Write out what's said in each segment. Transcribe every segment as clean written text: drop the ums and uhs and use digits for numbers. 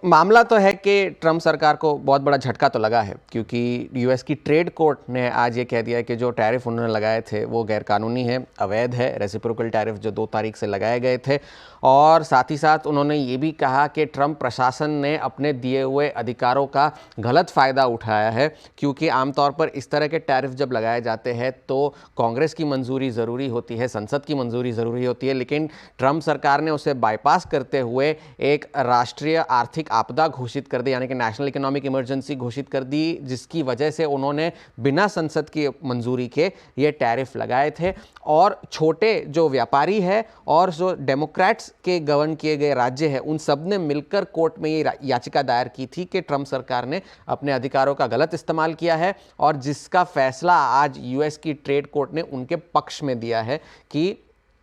मामला तो है कि ट्रंप सरकार को बहुत बड़ा झटका तो लगा है, क्योंकि यूएस की ट्रेड कोर्ट ने आज ये कह दिया कि जो टैरिफ उन्होंने लगाए थे वो गैरकानूनी है, अवैध है। रेसिप्रोकल टैरिफ जो 2 तारीख से लगाए गए थे, और साथ ही साथ उन्होंने ये भी कहा कि ट्रंप प्रशासन ने अपने दिए हुए अधिकारों का गलत फ़ायदा उठाया है, क्योंकि आमतौर पर इस तरह के टैरिफ जब लगाए जाते हैं तो कांग्रेस की मंजूरी ज़रूरी होती है, संसद की मंजूरी ज़रूरी होती है, लेकिन ट्रंप सरकार ने उसे बाईपास करते हुए एक राष्ट्रीय आर्थिक आपदा घोषित कर दी, यानी कि नेशनल इकोनॉमिक इमरजेंसी घोषित कर दी, जिसकी वजह से उन्होंने बिना संसद की मंजूरी के ये टैरिफ लगाए थे। और छोटे जो व्यापारी है और जो डेमोक्रेट्स के गवर्न किए गए राज्य हैं, उन सब ने मिलकर कोर्ट में ये याचिका दायर की थी कि ट्रंप सरकार ने अपने अधिकारों का गलत इस्तेमाल किया है, और जिसका फैसला आज यूएस की ट्रेड कोर्ट ने उनके पक्ष में दिया है कि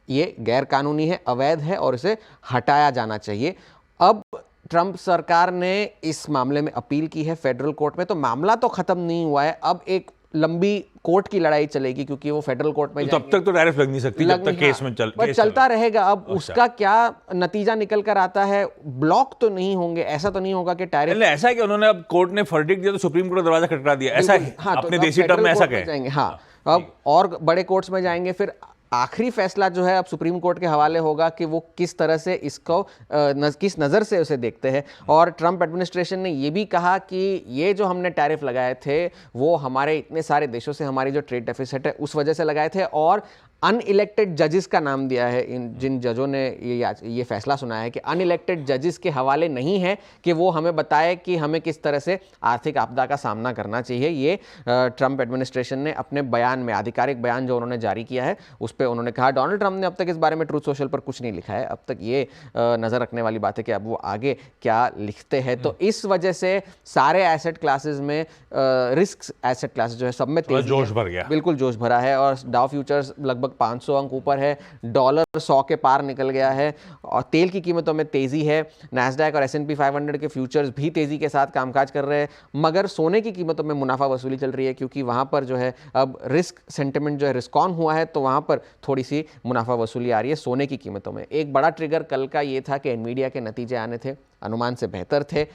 ये गैरकानूनी है, अवैध है और इसे हटाया जाना चाहिए। अब ट्रंप सरकार ने इस मामले में अपील की है फेडरल कोर्ट में, तो मामला तो खत्म नहीं हुआ है, अब एक लंबी कोर्ट की लड़ाई चलेगी, क्योंकि वो फेडरल कोर्ट में तो तब तक तो टैरिफ लग नहीं सकती, जब तक केस में चलता रहेगा। अब उसका क्या नतीजा निकल कर आता है, ब्लॉक तो नहीं होंगे, ऐसा तो नहीं होगा कि टैरिफ, ऐसा है कि उन्होंने अब कोर्ट ने वर्डिक्ट दिया तो सुप्रीम कोर्ट का दरवाजा खटखटा दिया, ऐसा है। हाँ, अपने तो देसी टर्म में ऐसा जाएंगे। हाँ, अब और बड़े कोर्ट्स में जाएंगे, फिर आखिरी फैसला जो है अब सुप्रीम कोर्ट के हवाले होगा कि वो किस तरह से इसको किस नज़र से उसे देखते हैं। और ट्रंप एडमिनिस्ट्रेशन ने ये भी कहा कि ये जो हमने टैरिफ लगाए थे वो हमारे इतने सारे देशों से हमारी जो ट्रेड डेफिसिट है उस वजह से लगाए थे, और अनइलेक्टेड जजेस का नाम दिया है। इन जिन जजों ने ये फैसला सुनाया है कि अनइलेक्टेड जजेस के हवाले नहीं है कि वो हमें बताए कि हमें किस तरह से आर्थिक आपदा का सामना करना चाहिए। ये ट्रंप एडमिनिस्ट्रेशन ने अपने बयान में, आधिकारिक बयान जो उन्होंने जारी किया है उस पर उन्होंने कहा। डोनाल्ड ट्रंप ने अब तक इस बारे में ट्रूथ सोशल पर कुछ नहीं लिखा है, अब तक ये नज़र रखने वाली बात है कि अब वो आगे क्या लिखते हैं। तो इस वजह से सारे एसेट क्लासेस में, रिस्क एसेट क्लासेस जो है सब में तेजी, जोश भर गया, बिल्कुल जोश भरा है, और डाउ फ्यूचर्स लगभग 500 अंक ऊपर है, डॉलर 100 के पार निकल गया है, और तेल की कीमतों में तेजी है। नैस्डैक और S&P 500 के फ्यूचर्स भी तेजी के साथ कामकाज कर रहे हैं, मगर सोने की कीमतों में मुनाफा वसूली चल रही है, क्योंकि वहां पर जो है अब रिस्क सेंटिमेंट जो है रिस्क ऑन हुआ है, तो वहां पर थोड़ी सी मुनाफा वसूली आ रही है सोने की कीमतों में। एक बड़ा ट्रिगर कल का ये था कि एनवीडिया के नतीजे आने थे, अनुमान से बेहतर थे,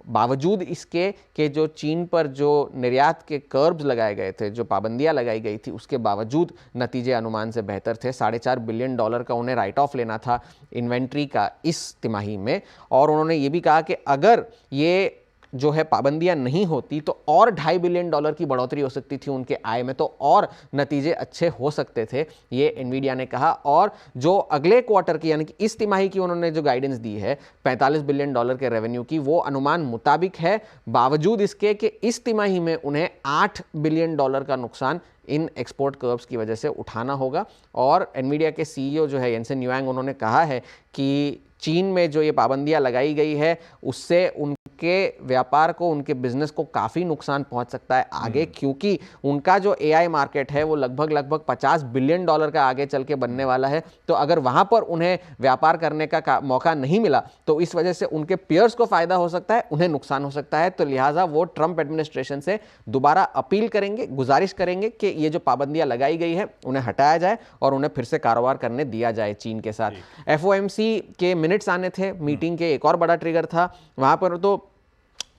बावजूद इसके कि जो चीन पर जो निर्यात के कर्ब्स लगाए गए थे, जो पाबंदियां लगाई गई थी, उसके बावजूद नतीजे अनुमान से बेहतर थे। $4.5 बिलियन का उन्हें राइट ऑफ लेना था इन्वेंट्री का इस तिमाही में, और उन्होंने ये भी कहा कि अगर ये जो है पाबंदियां नहीं होती तो और $2.5 बिलियन की बढ़ोतरी हो सकती थी उनके आय में, तो और नतीजे अच्छे हो सकते थे, ये एनवीडिया ने कहा। और जो अगले क्वार्टर की, यानी कि इस तिमाही की उन्होंने जो गाइडेंस दी है $45 बिलियन के रेवेन्यू की, वो अनुमान मुताबिक है, बावजूद इसके कि इस तिमाही में उन्हें $8 बिलियन का नुकसान इन एक्सपोर्ट कर्व्स की वजह से उठाना होगा। और एनवीडिया के सीईओ जो है येनसेन ह्युआंग, उन्होंने कहा है कि चीन में जो ये पाबंदियां लगाई गई है उससे उनके व्यापार को, उनके बिजनेस को काफ़ी नुकसान पहुंच सकता है आगे, क्योंकि उनका जो एआई मार्केट है वो लगभग $50 बिलियन का आगे चल के बनने वाला है। तो अगर वहां पर उन्हें व्यापार करने का मौका नहीं मिला तो इस वजह से उनके पीयर्स को फायदा हो सकता है, उन्हें नुकसान हो सकता है। तो लिहाजा वो ट्रंप एडमिनिस्ट्रेशन से दोबारा अपील करेंगे, गुजारिश करेंगे कि ये जो पाबंदियां लगाई गई है उन्हें हटाया जाए और उन्हें फिर से कारोबार करने दिया जाए चीन के साथ। FOMC के मिनट्स आने थे, मीटिंग के एक और बड़ा ट्रिगर था, वहां पर तो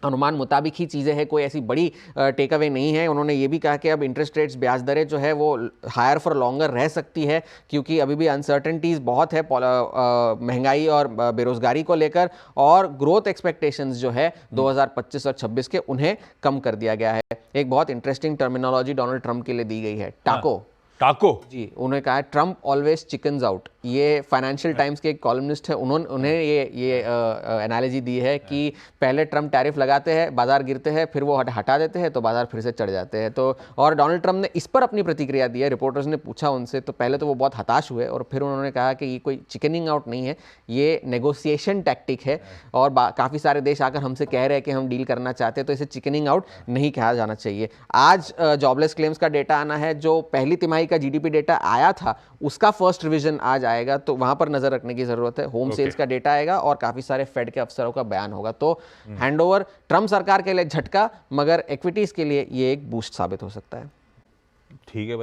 अनुमान मुताबिक ही चीज़ें हैं, कोई ऐसी बड़ी टेक अवे नहीं है। उन्होंने ये भी कहा कि अब इंटरेस्ट रेट्स, ब्याज दरें जो है वो हायर फॉर लॉन्गर रह सकती है, क्योंकि अभी भी अनसर्टेनिटीज़ बहुत है महंगाई और बेरोजगारी को लेकर, और ग्रोथ एक्सपेक्टेशंस जो है 2025 और 26 के, उन्हें कम कर दिया गया है। एक बहुत इंटरेस्टिंग टर्मिनोलॉजी डोनाल्ड ट्रंप के लिए दी गई है, टाको जी। उन्होंने कहा है ट्रंप ऑलवेज चिकन्स आउट। ये फाइनेंशियल टाइम्स के एक कॉलमनिस्ट है, उन्हें ये एनालॉजी दी है कि पहले ट्रंप टैरिफ लगाते हैं, बाजार गिरते हैं, फिर वो हटा देते हैं तो बाजार फिर से चढ़ जाते हैं। तो और डोनाल्ड ट्रंप ने इस पर अपनी प्रतिक्रिया दी है, रिपोर्टर्स ने पूछा उनसे, तो पहले तो वो बहुत हताश हुए, और फिर उन्होंने कहा कि ये कोई चिकनिंग आउट नहीं है, ये नेगोशिएशन टैक्टिक है, और काफ़ी सारे देश आकर हमसे कह रहे हैं कि हम डील करना चाहते हैं, तो इसे चिकनिंग आउट नहीं कहा जाना चाहिए। आज जॉबलेस क्लेम्स का डेटा आना है, जो पहली तिमाही का जीडीपी डेटा आया था उसका फर्स्ट रिवीजन आज आएगा, तो वहां पर नजर रखने की जरूरत है। होम सेल्स का डेटा आएगा और काफी सारे फेड के अफसरों का बयान होगा। तो हैंडओवर ट्रंप सरकार के लिए झटका, मगर इक्विटीज के लिए ये एक बूस्ट साबित हो सकता है। ठीक है।